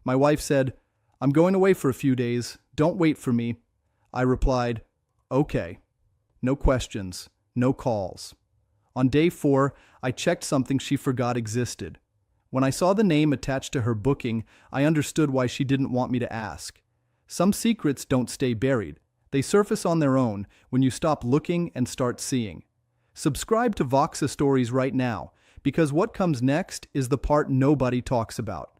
My wife said, "I'm going away for a few days. Don't wait for me." I replied, "Okay." No questions, no calls. On day 4, I checked something she forgot existed. When I saw the name attached to her booking, I understood why she didn't want me to ask. Some secrets don't stay buried. They surface on their own when you stop looking and start seeing. Subscribe to Vows Stories right now, because what comes next is the part nobody talks about.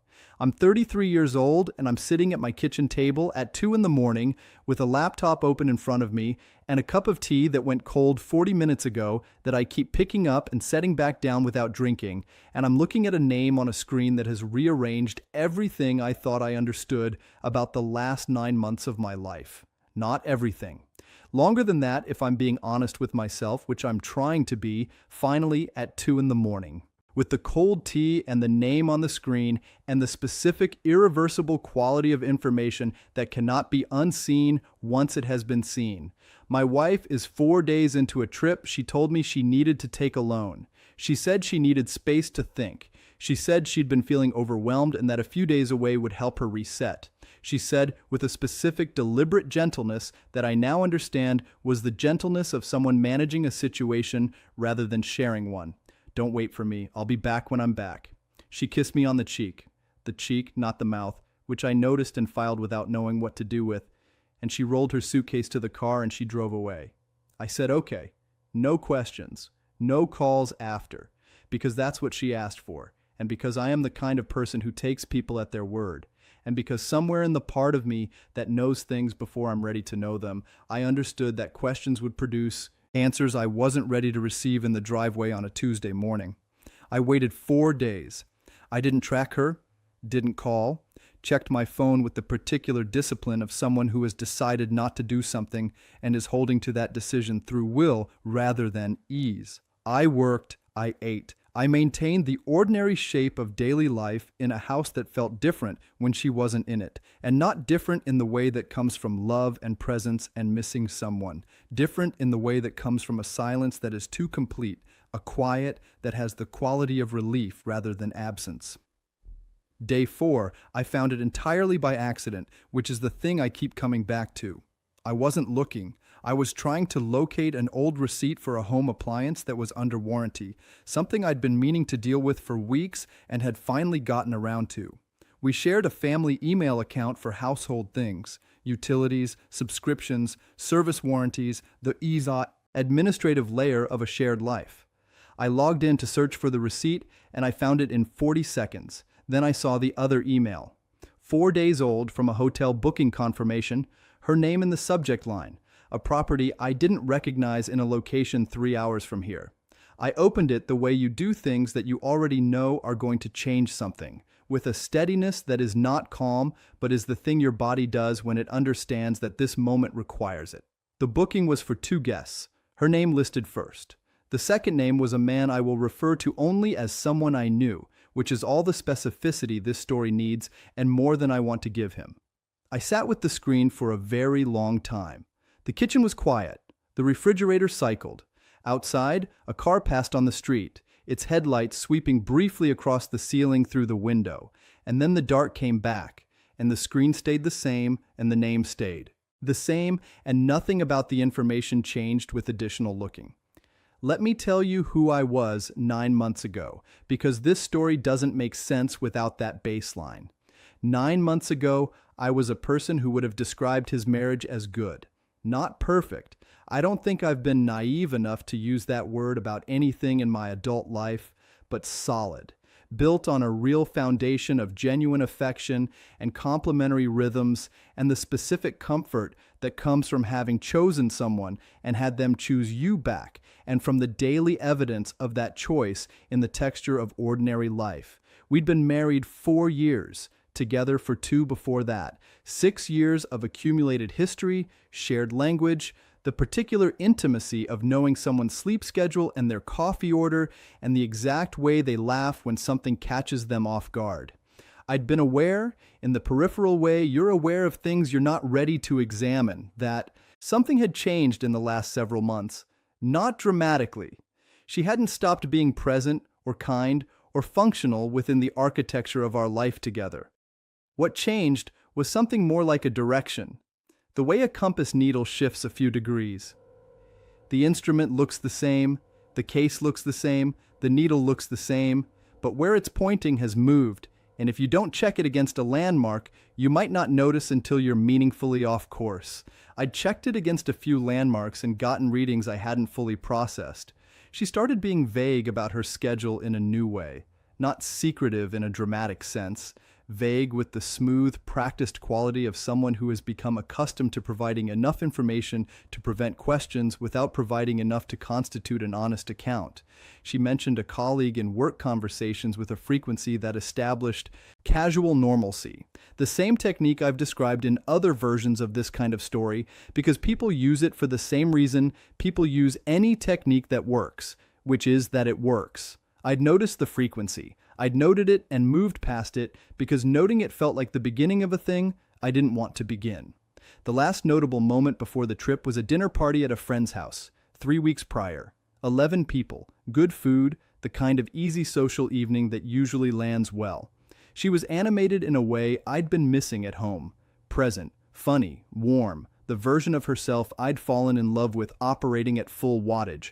I'm 33 years old and I'm sitting at my kitchen table at 2 in the morning with a laptop open in front of me and a cup of tea that went cold 40 minutes ago that I keep picking up and setting back down without drinking, and I'm looking at a name on a screen that has rearranged everything I thought I understood about the last 9 months of my life. Not everything. Longer than that, if I'm being honest with myself, which I'm trying to be, finally at 2 in the morning. With the cold tea and the name on the screen and the specific irreversible quality of information that cannot be unseen once it has been seen. My wife is 4 days into a trip she told me she needed to take alone. She said she needed space to think. She said she'd been feeling overwhelmed and that a few days away would help her reset. She said with a specific deliberate gentleness that I now understand was the gentleness of someone managing a situation rather than sharing one. "Don't wait for me. I'll be back when I'm back." She kissed me on the cheek, not the mouth, which I noticed and filed without knowing what to do with, and she rolled her suitcase to the car and she drove away. I said, "Okay." No questions, no calls after, because that's what she asked for, and because I am the kind of person who takes people at their word, and because somewhere in the part of me that knows things before I'm ready to know them, I understood that questions would produce answers I wasn't ready to receive in the driveway on a Tuesday morning. I waited 4 days. I didn't track her, didn't call, checked my phone with the particular discipline of someone who has decided not to do something and is holding to that decision through will rather than ease. I worked, I ate. I maintained the ordinary shape of daily life in a house that felt different when she wasn't in it, and not different in the way that comes from love and presence and missing someone, different in the way that comes from a silence that is too complete, a quiet that has the quality of relief rather than absence. Day 4, I found it entirely by accident, which is the thing I keep coming back to. I wasn't looking. I was trying to locate an old receipt for a home appliance that was under warranty, something I'd been meaning to deal with for weeks and had finally gotten around to. We shared a family email account for household things, utilities, subscriptions, service warranties, the administrative layer of a shared life. I logged in to search for the receipt and I found it in 40 seconds. Then I saw the other email. 4 days old from a hotel booking confirmation, her name in the subject line. A property I didn't recognize in a location 3 hours from here. I opened it the way you do things that you already know are going to change something, with a steadiness that is not calm, but is the thing your body does when it understands that this moment requires it. The booking was for 2 guests, her name listed first. The second name was a man I will refer to only as someone I knew, which is all the specificity this story needs and more than I want to give him. I sat with the screen for a very long time. The kitchen was quiet. The refrigerator cycled. Outside, a car passed on the street, its headlights sweeping briefly across the ceiling through the window. And then the dark came back, and the screen stayed the same, and the name stayed the same, and nothing about the information changed with additional looking. Let me tell you who I was 9 months ago, because this story doesn't make sense without that baseline. 9 months ago, I was a person who would have described his marriage as good. Not perfect. I don't think I've been naive enough to use that word about anything in my adult life, but solid. Built on a real foundation of genuine affection and complementary rhythms and the specific comfort that comes from having chosen someone and had them choose you back, and from the daily evidence of that choice in the texture of ordinary life. We'd been married 4 years. Together for 2 before that. 6 years of accumulated history, shared language, the particular intimacy of knowing someone's sleep schedule and their coffee order, and the exact way they laugh when something catches them off guard. I'd been aware, in the peripheral way you're aware of things you're not ready to examine, that something had changed in the last several months. Not dramatically. She hadn't stopped being present or kind or functional within the architecture of our life together. What changed was something more like a direction. The way a compass needle shifts a few degrees. The instrument looks the same, the case looks the same, the needle looks the same, but where it's pointing has moved, and if you don't check it against a landmark, you might not notice until you're meaningfully off course. I'd checked it against a few landmarks and gotten readings I hadn't fully processed. She started being vague about her schedule in a new way, not secretive in a dramatic sense, vague with the smooth, practiced quality of someone who has become accustomed to providing enough information to prevent questions without providing enough to constitute an honest account. She mentioned a colleague in work conversations with a frequency that established casual normalcy, the same technique I've described in other versions of this kind of story, because people use it for the same reason people use any technique that works, which is that it works. I'd noticed the frequency. I'd noted it and moved past it because noting it felt like the beginning of a thing I didn't want to begin. The last notable moment before the trip was a dinner party at a friend's house, 3 weeks prior. 11 people, good food, the kind of easy social evening that usually lands well. She was animated in a way I'd been missing at home. Present, funny, warm, the version of herself I'd fallen in love with operating at full wattage.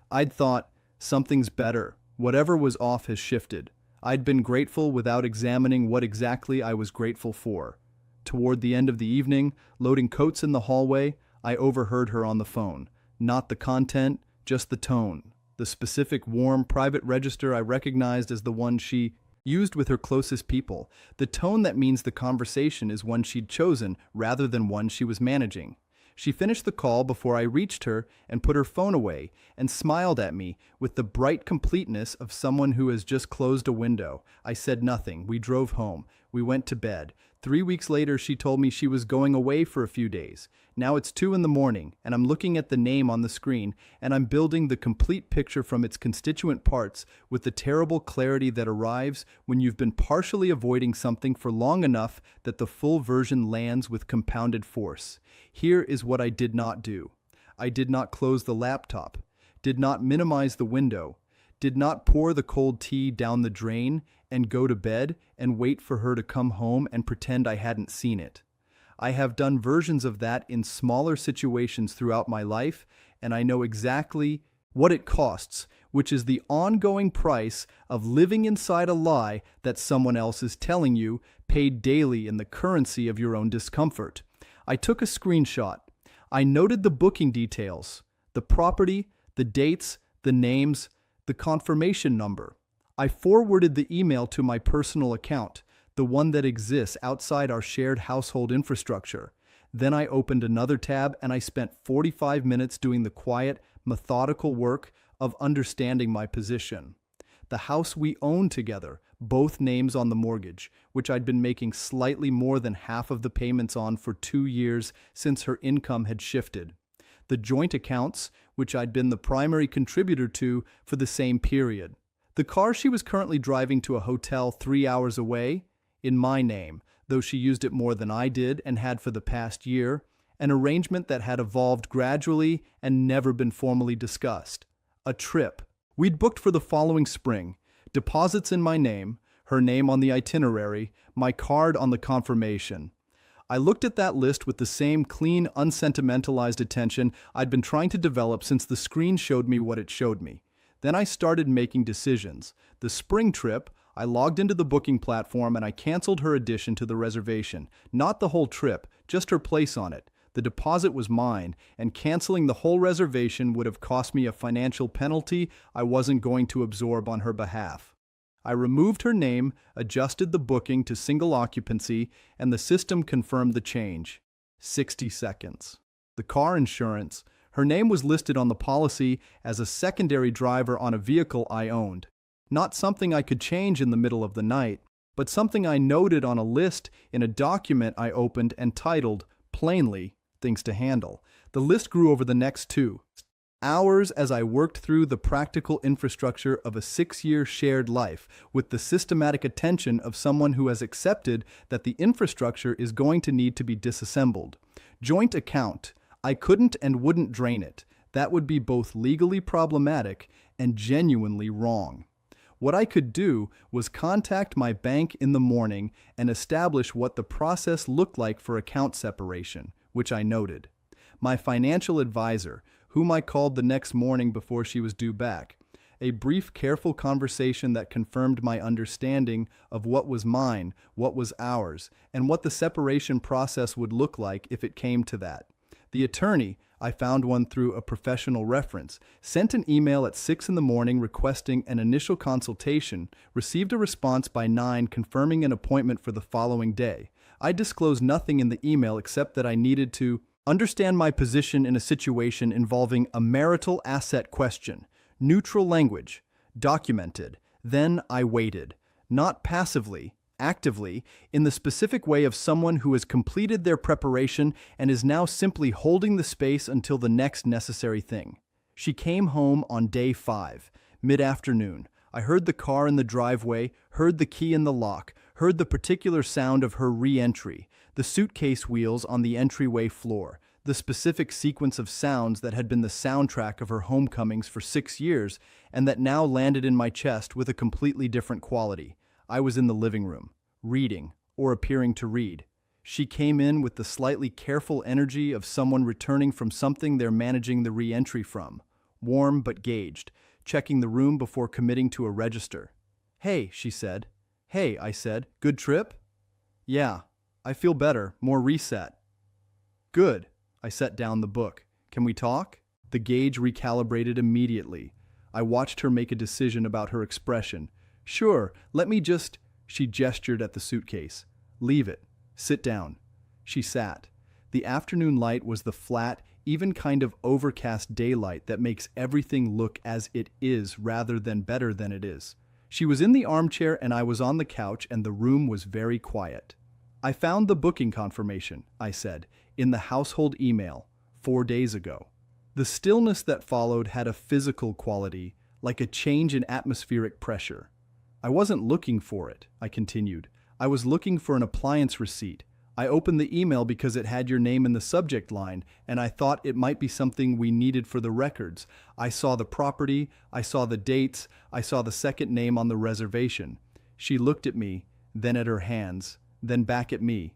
I'd thought, something's better. Whatever was off has shifted. I'd been grateful without examining what exactly I was grateful for. Toward the end of the evening, loading coats in the hallway, I overheard her on the phone. Not the content, just the tone. The specific warm private register I recognized as the one she used with her closest people. The tone that means the conversation is one she'd chosen rather than one she was managing. She finished the call before I reached her and put her phone away and smiled at me with the bright completeness of someone who has just closed a window. I said nothing. We drove home. We went to bed. 3 weeks later, she told me she was going away for a few days. Now it's 2 in the morning, and I'm looking at the name on the screen, and I'm building the complete picture from its constituent parts with the terrible clarity that arrives when you've been partially avoiding something for long enough that the full version lands with compounded force. Here is what I did not do. I did not close the laptop, did not minimize the window, did not pour the cold tea down the drain and go to bed and wait for her to come home and pretend I hadn't seen it. I have done versions of that in smaller situations throughout my life, and I know exactly what it costs, which is the ongoing price of living inside a lie that someone else is telling you, paid daily in the currency of your own discomfort. I took a screenshot. I noted the booking details, the property, the dates, the names, the confirmation number. I forwarded the email to my personal account, the one that exists outside our shared household infrastructure. Then I opened another tab and I spent 45 minutes doing the quiet, methodical work of understanding my position. The house we own together, both names on the mortgage, which I'd been making slightly more than half of the payments on for 2 years since her income had shifted. The joint accounts, which I'd been the primary contributor to for the same period. The car she was currently driving to a hotel 3 hours away, in my name, though she used it more than I did and had for the past year, an arrangement that had evolved gradually and never been formally discussed. A trip. We'd booked for the following spring, deposits in my name, her name on the itinerary, my card on the confirmation. I looked at that list with the same clean, unsentimentalized attention I'd been trying to develop since the screen showed me what it showed me. Then I started making decisions. The spring trip, I logged into the booking platform and I canceled her addition to the reservation. Not the whole trip, just her place on it. The deposit was mine, and canceling the whole reservation would have cost me a financial penalty I wasn't going to absorb on her behalf. I removed her name, adjusted the booking to single occupancy, and the system confirmed the change. 60 seconds. The car insurance. Her name was listed on the policy as a secondary driver on a vehicle I owned. Not something I could change in the middle of the night, but something I noted on a list in a document I opened and titled, plainly, Things to Handle. The list grew over the next 2 hours as I worked through the practical infrastructure of a 6-year shared life with the systematic attention of someone who has accepted that the infrastructure is going to need to be disassembled. Joint account. I couldn't and wouldn't drain it. That would be both legally problematic and genuinely wrong. What I could do was contact my bank in the morning and establish what the process looked like for account separation, which I noted. My financial advisor, whom I called the next morning before she was due back. A brief, careful conversation that confirmed my understanding of what was mine, what was ours, and what the separation process would look like if it came to that. The attorney, I found one through a professional reference, sent an email at 6 in the morning requesting an initial consultation, received a response by 9 confirming an appointment for the following day. I disclosed nothing in the email except that I needed to understand my position in a situation involving a marital asset question. Neutral language. Documented. Then I waited. Not passively, actively, in the specific way of someone who has completed their preparation and is now simply holding the space until the next necessary thing. She came home on day 5, mid-afternoon. I heard the car in the driveway, heard the key in the lock, heard the particular sound of her re-entry, the suitcase wheels on the entryway floor, the specific sequence of sounds that had been the soundtrack of her homecomings for 6 years and that now landed in my chest with a completely different quality. I was in the living room, reading, or appearing to read. She came in with the slightly careful energy of someone returning from something they're managing the re-entry from, warm but gauged, checking the room before committing to a register. "Hey," she said. "Hey," I said. "Good trip?" "Yeah, I feel better, more reset." "Good." I set down the book. "Can we talk?" The gauge recalibrated immediately. I watched her make a decision about her expression. "Sure, let me just..." She gestured at the suitcase. "Leave it. Sit down." She sat. The afternoon light was the flat, even kind of overcast daylight that makes everything look as it is rather than better than it is. She was in the armchair and I was on the couch and the room was very quiet. "I found the booking confirmation," I said, "in the household email, 4 days ago." The stillness that followed had a physical quality, like a change in atmospheric pressure. "I wasn't looking for it," I continued. "I was looking for an appliance receipt. I opened the email because it had your name in the subject line, and I thought it might be something we needed for the records. I saw the property, I saw the dates, I saw the second name on the reservation." She looked at me, then at her hands, then back at me.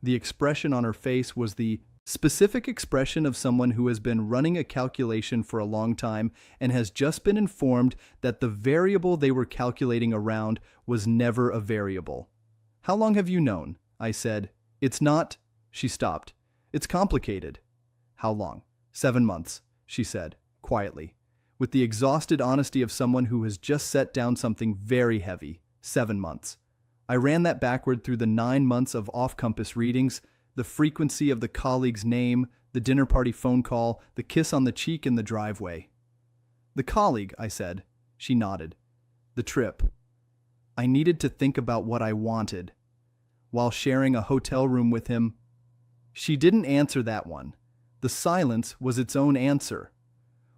The expression on her face was the specific expression of someone who has been running a calculation for a long time and has just been informed that the variable they were calculating around was never a variable. "How long have you known?" I said. "It's not..." She stopped. "It's complicated." "How long?" 7 months, she said, quietly, with the exhausted honesty of someone who has just set down something very heavy. 7 months. I ran that backward through the 9 months of off-compass readings, the frequency of the colleague's name, the dinner party phone call, the kiss on the cheek in the driveway. "The colleague," I said. She nodded. "The trip." I needed to think about what I wanted. While sharing a hotel room with him. She didn't answer that one. The silence was its own answer.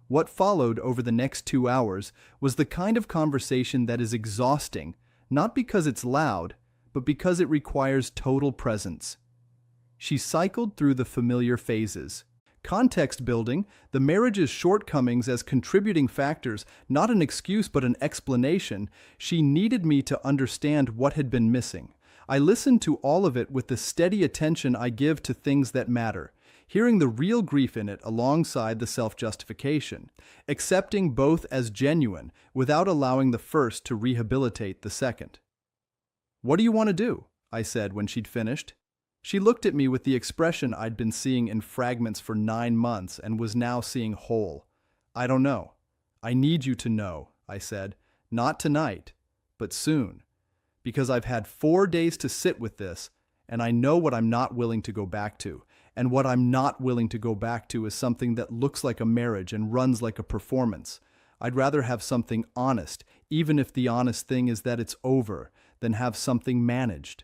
What followed over the next 2 hours was the kind of conversation that is exhausting, not because it's loud, but because it requires total presence. She cycled through the familiar phases. Context building, the marriage's shortcomings as contributing factors, not an excuse but an explanation. She needed me to understand what had been missing. I listened to all of it with the steady attention I give to things that matter, hearing the real grief in it alongside the self-justification, accepting both as genuine without allowing the first to rehabilitate the second. "What do you want to do?" I said when she'd finished. She looked at me with the expression I'd been seeing in fragments for 9 months and was now seeing whole. "I don't know." "I need you to know," I said. "Not tonight, but soon. Because I've had 4 days to sit with this, and I know what I'm not willing to go back to. And what I'm not willing to go back to is something that looks like a marriage and runs like a performance. I'd rather have something honest, even if the honest thing is that it's over, than have something managed."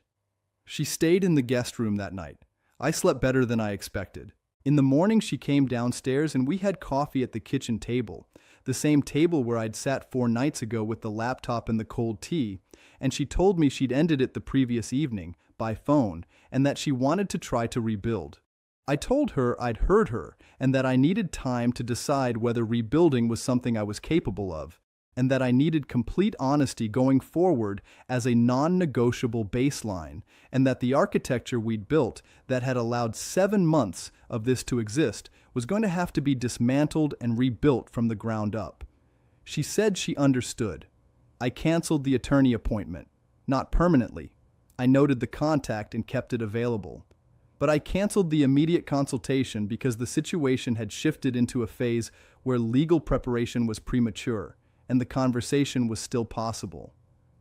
She stayed in the guest room that night. I slept better than I expected. In the morning she came downstairs and we had coffee at the kitchen table, the same table where I'd sat 4 nights ago with the laptop and the cold tea, and she told me she'd ended it the previous evening, by phone, and that she wanted to try to rebuild. I told her I'd heard her and that I needed time to decide whether rebuilding was something I was capable of. and that I needed complete honesty going forward as a non-negotiable baseline, and that the architecture we'd built that had allowed 7 months of this to exist was going to have to be dismantled and rebuilt from the ground up. She said she understood. I canceled the attorney appointment. Not permanently. I noted the contact and kept it available. But I canceled the immediate consultation because the situation had shifted into a phase where legal preparation was premature, and the conversation was still possible.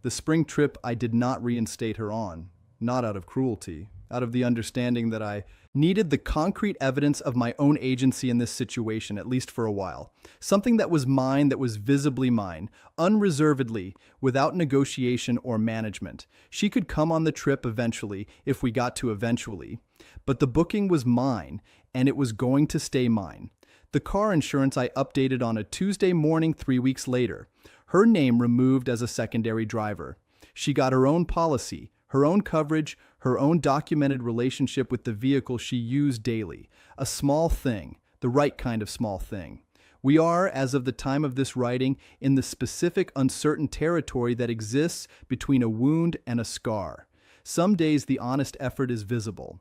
The spring trip I did not reinstate her on, not out of cruelty, out of the understanding that I needed the concrete evidence of my own agency in this situation, at least for a while. Something that was mine, that was visibly mine, unreservedly, without negotiation or management. She could come on the trip eventually, if we got to eventually. But the booking was mine, and it was going to stay mine. The car insurance I updated on a Tuesday morning 3 weeks later. Her name removed as a secondary driver. She got her own policy, her own coverage, her own documented relationship with the vehicle she used daily. A small thing, the right kind of small thing. We are, as of the time of this writing, in the specific uncertain territory that exists between a wound and a scar. Some days the honest effort is visible.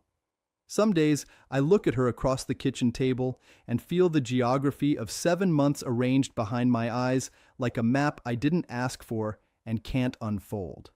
Some days I look at her across the kitchen table and feel the geography of 7 months arranged behind my eyes like a map I didn't ask for and can't unfold.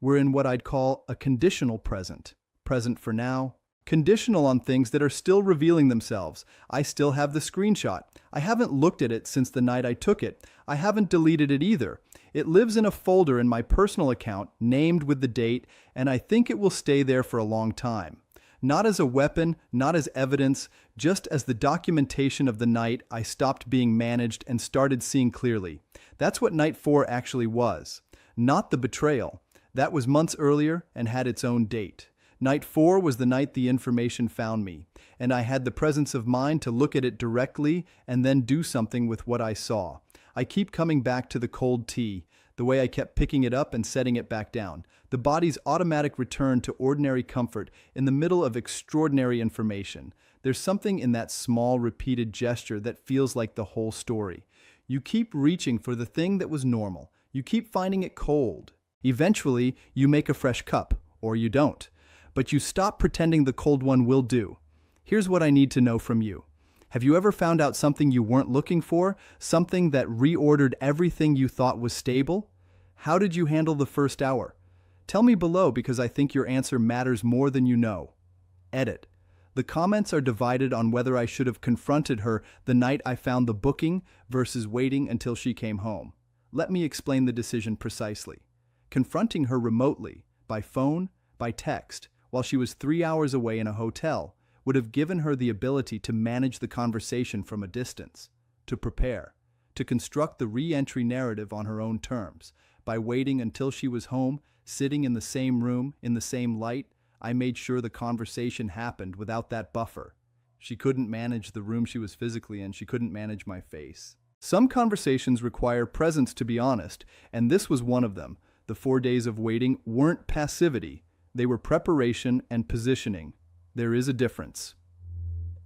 We're in what I'd call a conditional present. Present for now. Conditional on things that are still revealing themselves. I still have the screenshot. I haven't looked at it since the night I took it. I haven't deleted it either. It lives in a folder in my personal account, named with the date, and I think it will stay there for a long time. Not as a weapon, not as evidence, just as the documentation of the night I stopped being managed and started seeing clearly. That's what night 4 actually was. Not the betrayal. That was months earlier and had its own date. Night 4 was the night the information found me, and I had the presence of mind to look at it directly and then do something with what I saw. I keep coming back to the cold tea, the way I kept picking it up and setting it back down. The body's automatic return to ordinary comfort in the middle of extraordinary information. There's something in that small, repeated gesture that feels like the whole story. You keep reaching for the thing that was normal. You keep finding it cold. Eventually, you make a fresh cup, or you don't. But you stop pretending the cold one will do. Here's what I need to know from you. Have you ever found out something you weren't looking for? Something that reordered everything you thought was stable? How did you handle the first hour? Tell me below because I think your answer matters more than you know. Edit. The comments are divided on whether I should have confronted her the night I found the booking versus waiting until she came home. Let me explain the decision precisely. Confronting her remotely, by phone, by text, while she was 3 hours away in a hotel, would have given her the ability to manage the conversation from a distance, to prepare, to construct the re-entry narrative on her own terms. By waiting until she was home, sitting in the same room, in the same light, I made sure the conversation happened without that buffer. She couldn't manage the room she was physically in. She couldn't manage my face. Some conversations require presence, to be honest, and this was one of them. The 4 days of waiting weren't passivity. They were preparation and positioning. There is a difference.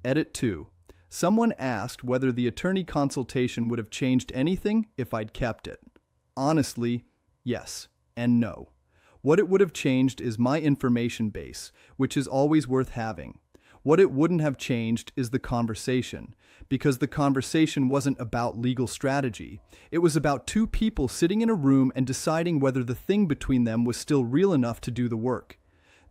Edit 2. Someone asked whether the attorney consultation would have changed anything if I'd kept it. Honestly, yes and no. What it would have changed is my information base, which is always worth having. What it wouldn't have changed is the conversation, because the conversation wasn't about legal strategy. It was about two people sitting in a room and deciding whether the thing between them was still real enough to do the work.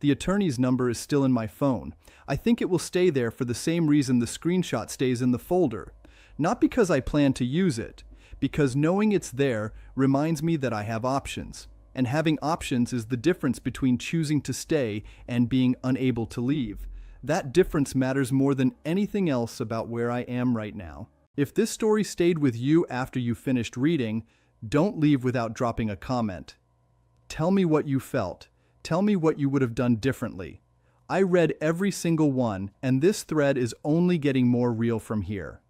The attorney's number is still in my phone. I think it will stay there for the same reason the screenshot stays in the folder. Not because I plan to use it, because knowing it's there reminds me that I have options. And having options is the difference between choosing to stay and being unable to leave. That difference matters more than anything else about where I am right now. If this story stayed with you after you finished reading, don't leave without dropping a comment. Tell me what you felt. Tell me what you would have done differently. I read every single one, and this thread is only getting more real from here.